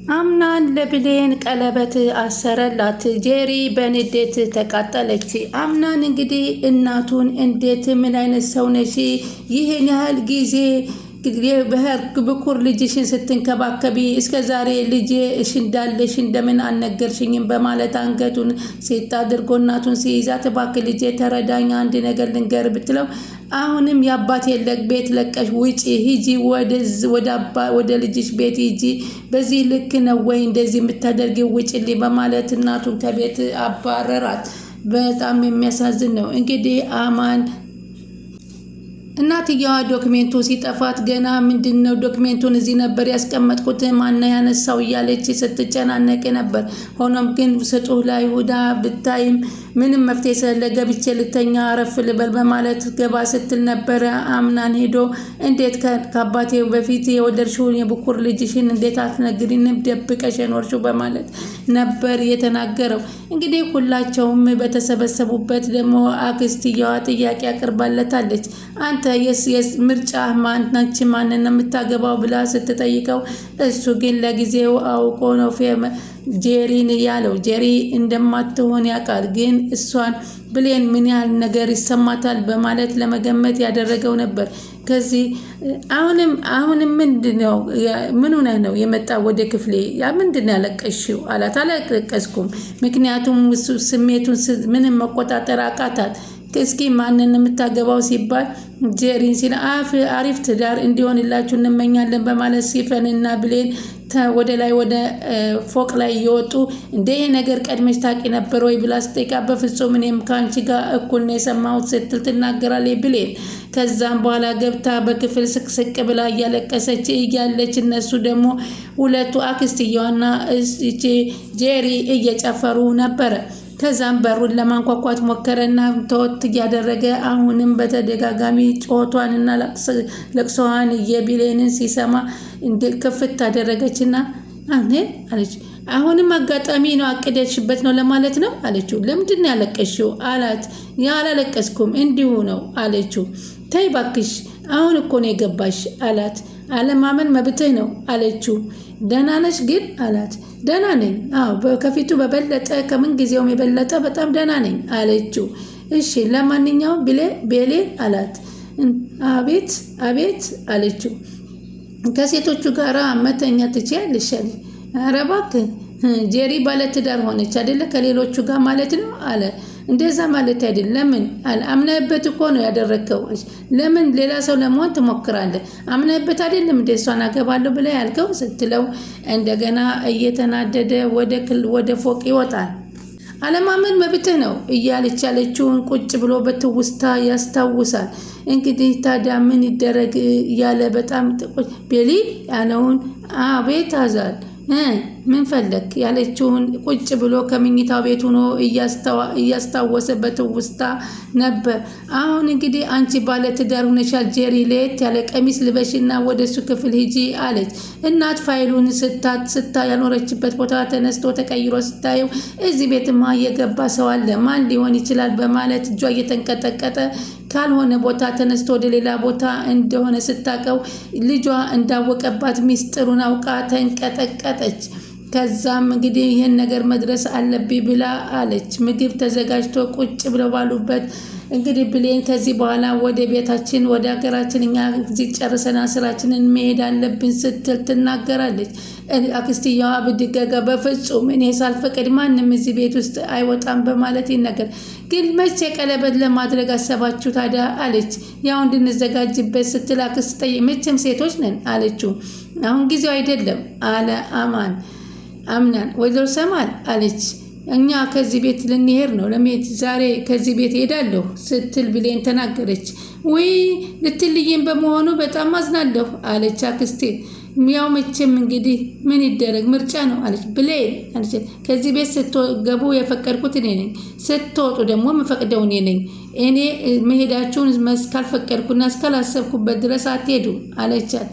አምናን ለብሌን ቀለበት አሰረላት። ጄሪ በንዴት ተቃጠለች። አምናን እንግዲህ እናቱን እንዴት ምን አይነት ሰው ነሽ? ይህን ያህል ጊዜ ብኩር ልጅሽን ስትንከባከቢ እስከ ዛሬ ልጄ እሽ እንዳለሽ እንደምን አልነገርሽኝም? በማለት አንገቱን ሴት አድርጎ እናቱን ሲይዛት እባክህ ልጄ ተረዳኝ፣ አንድ ነገር ልንገር ብትለው አሁንም የአባቴ ቤት ለቀሽ ውጪ ሂጂ፣ ወደ ልጅሽ ቤት ሂጂ፣ በዚህ ልክ ነው ወይ እንደዚህ የምታደርጊው? ውጪልኝ በማለት እናቱን ከቤት አባረራት። በጣም የሚያሳዝን ነው። እንግዲህ አማን እናትየዋ ዶክሜንቱ ሲጠፋት ገና ምንድነው ዶክሜንቱን እዚህ ነበር ያስቀመጥኩት ማን ያነሳው እያለች ስትጨናነቅ ነበር። ሆኖም ግን ስጡህ ላይ ሁዳ ብታይም ምንም መፍትሄ ስለሌለ ገብቼ ልተኛ አረፍ ልበል በማለት ገባ ስትል ነበረ። አምናን ሄዶ እንዴት ከአባቴ በፊት የወለድሽውን የብኩር ልጅሽን እንዴት አትነግሪንም? ደብቀሽ የኖርሽው በማለት ነበር የተናገረው። እንግዲህ ሁላቸውም በተሰበሰቡበት ደግሞ አክስትየዋ ጥያቄ አቅርባለታለች። አንተ ምርጫ ማናች ማንን የምታገባው ብላ ስትጠይቀው እሱ ግን ለጊዜው አውቆ ነው ጄሪን ያለው። ጄሪ እንደማትሆን ያውቃል፣ ግን እሷን ብሌን ምን ያህል ነገር ይሰማታል በማለት ለመገመት ያደረገው ነበር። ከዚህ አሁንም ምንድነው ምን ሆነ ነው የመጣ ወደ ክፍሌ ምንድነው ያለቀሽው አላት። አላለቀስኩም፣ ምክንያቱም ስሜቱን ምንም መቆጣጠር አቃታት። እስኪ ማንን የምታገባው ሲባል ጄሪን ሲል አሪፍ ትዳር እንዲሆንላችሁ እንመኛለን በማለት ሲፈንና ብሌን ወደ ላይ ወደ ፎቅ ላይ እየወጡ እንደ ነገር ቀድመሽ ታውቂ ነበር ወይ ብላ ስጠይቃ በፍጹም እኔም ከአንቺ ጋር እኩል ነው የሰማሁት ስትል ትናገራለች ብሌን። ከዛም በኋላ ገብታ በክፍል ስቅስቅ ብላ እያለቀሰች እያለች እነሱ ደግሞ ሁለቱ አክስትየዋና ጄሪ እየጨፈሩ ነበረ። ከዛም በሩን ለማንኳኳት ሞከረና ተወት እያደረገ አሁንም በተደጋጋሚ ጮቷንና ለቅሶዋን የቢሌንን ሲሰማ እንደ ክፍት አደረገችና አለች። አሁንም አጋጣሚ ነው አቅደሽበት ነው ለማለት ነው አለችው። ለምንድን ነው ያለቀሽው አላት። ያላለቀስኩም እንዲሁ ነው አለችው። ተይ ባክሽ አሁን እኮ ነው የገባሽ አላት። አለማመን መብትህ ነው አለችው። ደህና ነሽ ግን አላት። ደህና ነኝ፣ አዎ ከፊቱ በበለጠ ከምን ጊዜውም የበለጠ በጣም ደህና ነኝ አለችው። እሺ ለማንኛውም ቤሌ አላት። አቤት አቤት አለችው። ከሴቶቹ ጋር መተኛ ትችያለሽ? ኧረ እባክህ ጄሪ ባለትዳር ሆነች አይደለ ከሌሎቹ ጋር ማለት ነው አለ። እንደዛ ማለት አይደለም። ለምን አለ። አምነህበት እኮ ነው ያደረከው። ለምን ሌላ ሰው ለመሆን ትሞክራለህ? አምነህበት አይደለም እንደ እሷን አገባለሁ ብለህ ያልከው ስትለው እንደገና እየተናደደ ወደ ፎቅ ይወጣል። አለማመን መብትህ ነው እያለች ያለችውን ቁጭ ብሎ በትውስታ ያስታውሳል። እንግዲህ ታዲያ ምን ይደረግ እያለ በጣም ቤሊ ያለውን አቤት አዛል ምን ፈለክ ያለችውን ቁጭ ብሎ ከምኝታው ቤት ሆኖ እያስታወሰበት ውስጣ ነበር። አሁን እንግዲህ አንቺ ባለ ትዳር ሆነሻል ጄሪ፣ ለየት ያለ ቀሚስ ልበሽና ወደሱ ክፍል ሂጂ አለች። እናት ፋይሉን ያኖረችበት ቦታ ተነስቶ ተቀይሮ ስታየው እዚህ ቤትማ እየገባ ሰው አለ፣ ማን ሊሆን ይችላል በማለት እጇ እየተንቀጠቀጠ ካልሆነ ቦታ ተነስቶ ወደ ሌላ ቦታ እንደሆነ ስታቀው ልጇ እንዳወቀባት ሚስጥሩን አውቃ ተንቀጠቀጠች። ከዛም እንግዲህ ይህን ነገር መድረስ አለብኝ ብላ አለች። ምግብ ተዘጋጅቶ ቁጭ ብለው ባሉበት እንግዲህ ብሌን ከዚህ በኋላ ወደ ቤታችን ወደ ሀገራችን እኛ እዚህ ጨርሰና ስራችንን መሄድ አለብን ስትል ትናገራለች። አክስትየዋ ብድገጋ በፍጹም እኔ ሳልፈቅድ ማንም እዚህ ቤት ውስጥ አይወጣም በማለት ይነገር። ግን መቼ ቀለበት ለማድረግ አሰባችሁ ታዲያ አለች። ያው እንድንዘጋጅበት ስትል አክስት ጠይቅ። መቼም ሴቶች ነን አለችው። አሁን ጊዜው አይደለም አለ አምናን። ወይዘሮ ሰማል አለች እኛ ከዚህ ቤት ልንሄድ ነው ለመሄድ ዛሬ ከዚህ ቤት ሄዳለሁ ስትል ብሌን ተናገረች። ወይ ልትልይም በመሆኑ በጣም አዝናለሁ አለች አክስቴ። ያው መቼም እንግዲህ ምን ይደረግ ምርጫ ነው አለች ብሌን አለች። ከዚህ ቤት ስትገቡ የፈቀድኩት እኔ ነኝ፣ ስትወጡ ደግሞ የምፈቅደው እኔ ነኝ። እኔ መሄዳችሁን እስካልፈቀድኩና እስካላሰብኩበት ድረስ አትሄዱም አለቻት።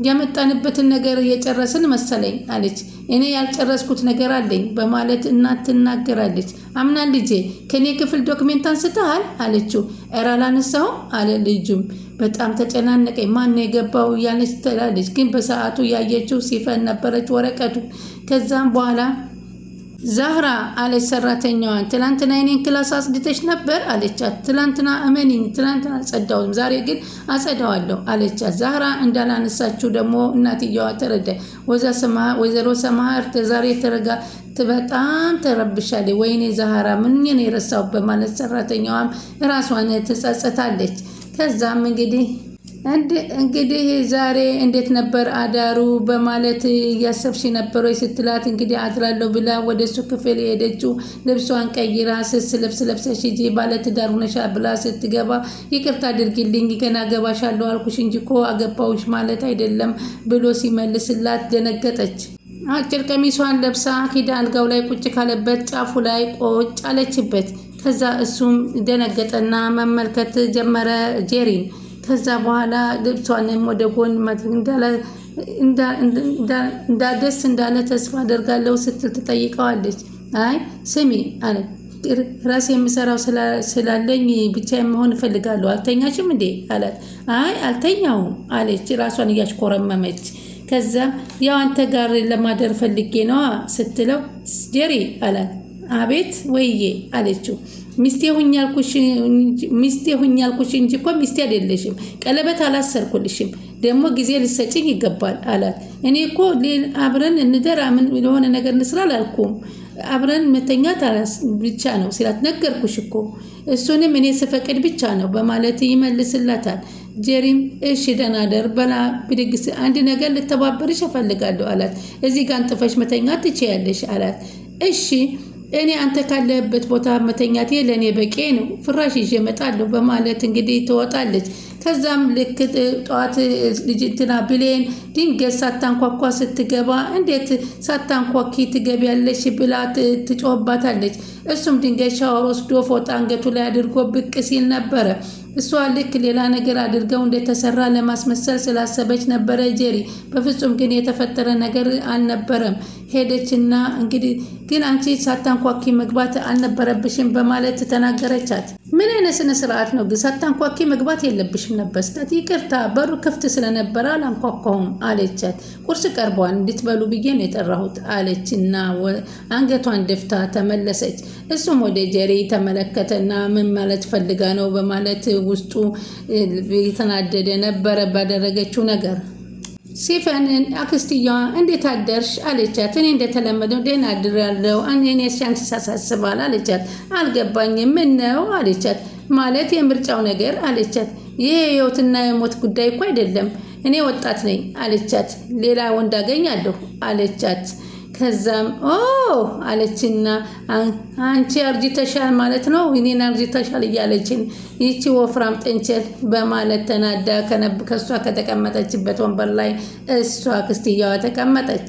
የመጣንበትን ነገር እየጨረስን መሰለኝ አለች። እኔ ያልጨረስኩት ነገር አለኝ በማለት እናት ትናገራለች። አምናን ልጄ ከኔ ክፍል ዶክሜንት አንስተሃል አለችው። እረ አላነሳሁም አለ ልጁም። በጣም ተጨናነቀኝ። ማን የገባው እያለች ትላለች። ግን በሰዓቱ ያየችው ሲፈን ነበረች ወረቀቱ። ከዛም በኋላ ዛህራ አለች ሰራተኛዋን። ትላንትና የኔን ክላስ አጽድተሽ ነበር አለቻት። ትላንትና እመኒኝ ትላንትና አጸዳውም ዛሬ ግን አጸዳዋለሁ አለቻት። ዛህራ እንዳላነሳችው ደግሞ እናትየዋ ተረዳ። ወይዘሮ ሰማህር ዛሬ በጣም ተረብሻለች። ወይኔ ዛህራ ምን ነው የረሳው በማለት ሰራተኛዋም ራሷን ትጸጸታለች። ከዛም እንግዲህ ዛሬ እንዴት ነበር አዳሩ በማለት እያሰብሽ ነበር ወይ ስትላት እንግዲህ አድራለሁ ብላ ወደ እሱ ክፍል ሄደችው። ልብሷን ቀይራ ስስ ልብስ ለብሰሽ ሂጂ ባለትዳር ሆነሻል ብላ ስትገባ ይቅርታ አድርጊልኝ ገና ገባሻለሁ አልኩሽ እንጂ እኮ አገባውሽ ማለት አይደለም ብሎ ሲመልስላት ደነገጠች። አጭር ቀሚሷን ለብሳ ሂዳ አልጋው ላይ ቁጭ ካለበት ጫፉ ላይ ቁጭ አለችበት። ከዛ እሱም ደነገጠና መመልከት ጀመረ ጄሪን። ከዛ በኋላ ልብሷንም ወደ ጎን ደስ እንዳለ ተስፋ አደርጋለሁ ስትል ትጠይቀዋለች። አይ ስሚ አለ ራሴ የምሰራው ስላለኝ ብቻ መሆን እፈልጋለሁ አልተኛሽም እንዴ አላት። አይ አልተኛውም አለች ራሷን እያሽኮረመመች። ከዛ ያው አንተ ጋር ለማደር ፈልጌ ነዋ ስትለው ጄሪ አላት። አቤት ወይዬ አለችው። ሚስቴ ሁኝ ያልኩሽ እንጂ እኮ ሚስቴ አይደለሽም። ቀለበት አላሰርኩልሽም። ደግሞ ጊዜ ልሰጭኝ ይገባል አላት። እኔ እኮ አብረን እንደራ ምን የሆነ ነገር እንስራ አላልኩም። አብረን መተኛት ብቻ ነው ሲላት ነገርኩሽ እኮ እሱንም እኔ ስፈቅድ ብቻ ነው በማለት ይመልስላታል። ጄሪም እሺ ደህና ደር በላ ብድግስ አንድ ነገር ልተባበርሽ እፈልጋለሁ አላት። እዚህ ጋር አንጥፈሽ መተኛት ትችያለሽ አላት። እሺ እኔ አንተ ካለህበት ቦታ መተኛቴ ለእኔ በቂ ነው። ፍራሽ ይዤ እመጣለሁ በማለት እንግዲህ ትወጣለች። ከዛም ልክ ጠዋት ልጅትና ብሌን ድንገት ሳታንኳኳ ስትገባ እንዴት ሳታንኳኪ ትገቢያለሽ ብላ ትጮህባታለች። እሱም ድንገት ሻወር ወስዶ ፎጣ አንገቱ ላይ አድርጎ ብቅ ሲል ነበረ። እሷ ልክ ሌላ ነገር አድርገው እንደተሰራ ለማስመሰል ስላሰበች ነበረ ጄሪ። በፍጹም ግን የተፈጠረ ነገር አልነበረም። ሄደችና እንግዲህ ግን አንቺ ሳታንኳኪ መግባት አልነበረብሽም በማለት ተናገረቻት። ምን አይነት ስነ ስርዓት ነው ግን ሳታንኳኪ መግባት የለብሽም ነበር ስታት። ይቅርታ በሩ ክፍት ስለነበረ አላንኳኳሁም አለቻት። ቁርስ ቀርቧል እንድትበሉ ብዬ ነው የጠራሁት አለችና አንገቷን ደፍታ ተመለሰች። እሱም ወደ ጄሪ ተመለከተና ምን ማለት ፈልጋ ነው በማለት ውስጡ የተናደደ ነበረ ባደረገችው ነገር። ሲፈንን አክስትየዋ እንዴት አደርሽ አለቻት። እኔ እንደተለመደው ደህና አድራለሁ እኔ አንቺ ሳሳስባል አለቻት። አልገባኝም ምን ነው አለቻት። ማለት የምርጫው ነገር አለቻት። ይሄ የህይወትና የሞት ጉዳይ እኮ አይደለም እኔ ወጣት ነኝ አለቻት። ሌላ ወንድ አገኛለሁ አለቻት። ከዛም አለችና አንቺ አርጅተሻል ማለት ነው እኔን አርጅተሻል እያለችን ይቺ ወፍራም ጥንቸል በማለት ተናዳ ከሷ ከተቀመጠችበት ወንበር ላይ እሷ አክስትየዋ ተቀመጠች።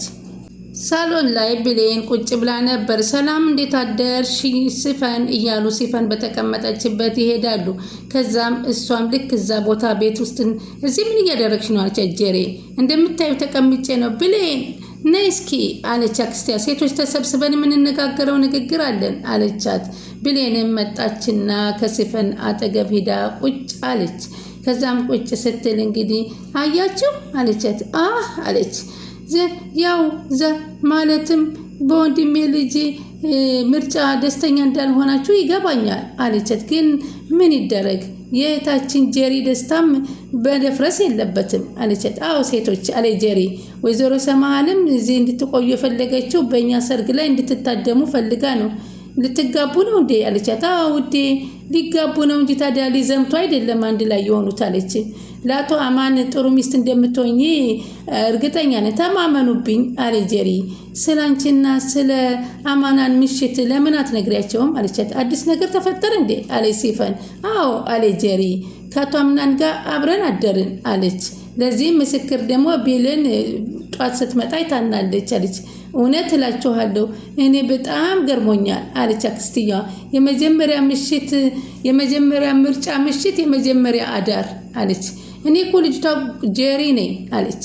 ሳሎን ላይ ብሌን ቁጭ ብላ ነበር። ሰላም እንዴት አደርሽ ሲፈን እያሉ ሲፈን በተቀመጠችበት ይሄዳሉ። ከዛም እሷም ልክ እዛ ቦታ ቤት ውስጥ እዚህ ምን እያደረግሽ ነው አለቻት። ጄሪ እንደምታዩ ተቀምጬ ነው። ብሌን ነይ እስኪ አለች አክስቲያ። ሴቶች ተሰብስበን የምንነጋገረው ንግግር አለን አለቻት። ብሌንም መጣችና ከሲፈን አጠገብ ሂዳ ቁጭ አለች። ከዛም ቁጭ ስትል እንግዲህ አያችሁ አለቻት። አለች ያው ማለትም በወንድሜ ልጅ ምርጫ ደስተኛ እንዳልሆናችሁ ይገባኛል አለቻት። ግን ምን ይደረግ የእህታችን ጄሪ ደስታም በደፍረስ የለበትም አለቻት። ሴቶች አለ ጄሪ። ወይዘሮ ሰማሃልም እዚህ እንድትቆዩ የፈለገችው በእኛ ሰርግ ላይ እንድትታደሙ ፈልጋ ነው። ልትጋቡ ነው እንዴ አለቻት። ውዴ ሊጋቡ ነው እንጂ ታዲያ ሊዘምቱ አይደለም አንድ ላይ የሆኑት አለች። ለአቶ አማን ጥሩ ሚስት እንደምትሆኚ እርግጠኛ ነኝ ተማመኑብኝ አለ ጄሪ። ስላንቺና ስለ አማናን ምሽት ለምን አትነግሪያቸውም አለቻት። አዲስ ነገር ተፈጠረ እንዴ አለ ሲፈን። አለ ጄሪ። ከአቶ አማን ጋር አብረን አደርን አለች። ለዚህ ምስክር ደግሞ ቢልን ጧት ስትመጣ ይታናለች አለች። እውነት እላችኋለሁ እኔ በጣም ገርሞኛል አለች አክስትየዋ። የመጀመሪያ ምርጫ ምሽት የመጀመሪያ አዳር አለች። እኔ እኮ ልጅቷ ጄሪ ነኝ አለች።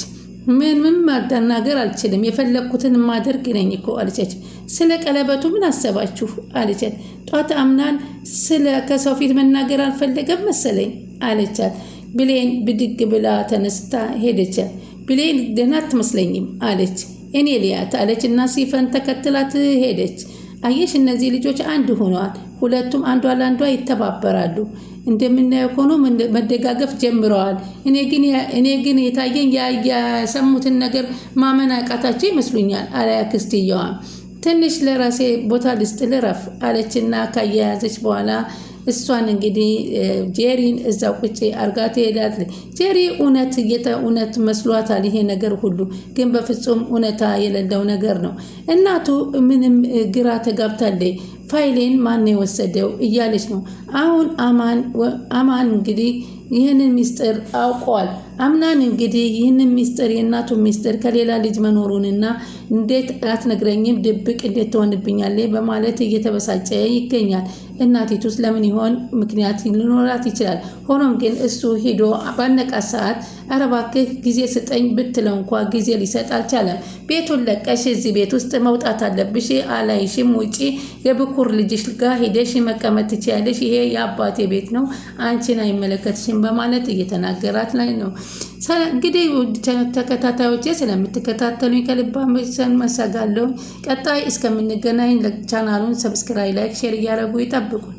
ምንም ማናገር አልችልም፣ የፈለግኩትን ማደርግ ነኝ እኮ አለቻት። ስለ ቀለበቱ ምን አሰባችሁ አለቻት። ጧት አምናን ስለ ከሰው ፊት መናገር አልፈለገም መሰለኝ አለቻት። ብሌን ብድግ ብላ ተነስታ ሄደቻት። ብሌን ደህና አትመስለኝም አለች። እኔ ሊያት አለች እና ሲፈን ተከትላት ሄደች። አየሽ እነዚህ ልጆች አንድ ሆነዋል። ሁለቱም አንዷ ለአንዷ ይተባበራሉ። እንደምናየው ሆኖ መደጋገፍ ጀምረዋል። እኔ ግን የታየኝ የሰሙትን ነገር ማመን አቃታቸው ይመስሉኛል አለ አክስትየዋ። ትንሽ ለራሴ ቦታ ልስጥ ልረፍ አለችና ካያያዘች በኋላ እሷን እንግዲህ ጄሪን እዛው ቁጭ አርጋ ትሄዳለች። ጄሪ እውነት መስሏታል ይሄ ነገር ሁሉ፣ ግን በፍጹም እውነታ የሌለው ነገር ነው። እናቱ ምንም ግራ ተጋብታለች። ፋይሌን ማን የወሰደው እያለች ነው። አሁን አማን እንግዲህ ይህንን ሚስጥር አውቀዋል። አምናን እንግዲህ ይህንን ሚስጥር የእናቱን ሚስጥር ከሌላ ልጅ መኖሩንና እንዴት አትነግረኝም ድብቅ እንዴት ትሆንብኛለች በማለት እየተበሳጨ ይገኛል። እናቲቱስ ለምን ይሆን? ምክንያት ሊኖራት ይችላል። ሆኖም ግን እሱ ሄዶ ባነቃት ሰዓት ኧረ እባክህ ጊዜ ስጠኝ ብትለው እንኳ ጊዜ ሊሰጥ አልቻለም። ቤቱን ለቀሽ እዚህ ቤት ውስጥ መውጣት አለብሽ፣ አላይሽም፣ ውጪ የብኩር ልጅሽ ጋር ሄደሽ መቀመጥ ትችያለሽ፣ ይሄ የአባቴ ቤት ነው፣ አንቺን አይመለከትሽም በማለት እየተናገራት ላይ ነው። እንግዲህ ተከታታዮቼ ስለምትከታተሉኝ ከልብ አመሰግናለሁ። ቀጣይ እስከምንገናኝ ቻናሉን ሰብስክራይብ፣ ላይክ፣ ሼር እያደረጉ ይጠብቁን።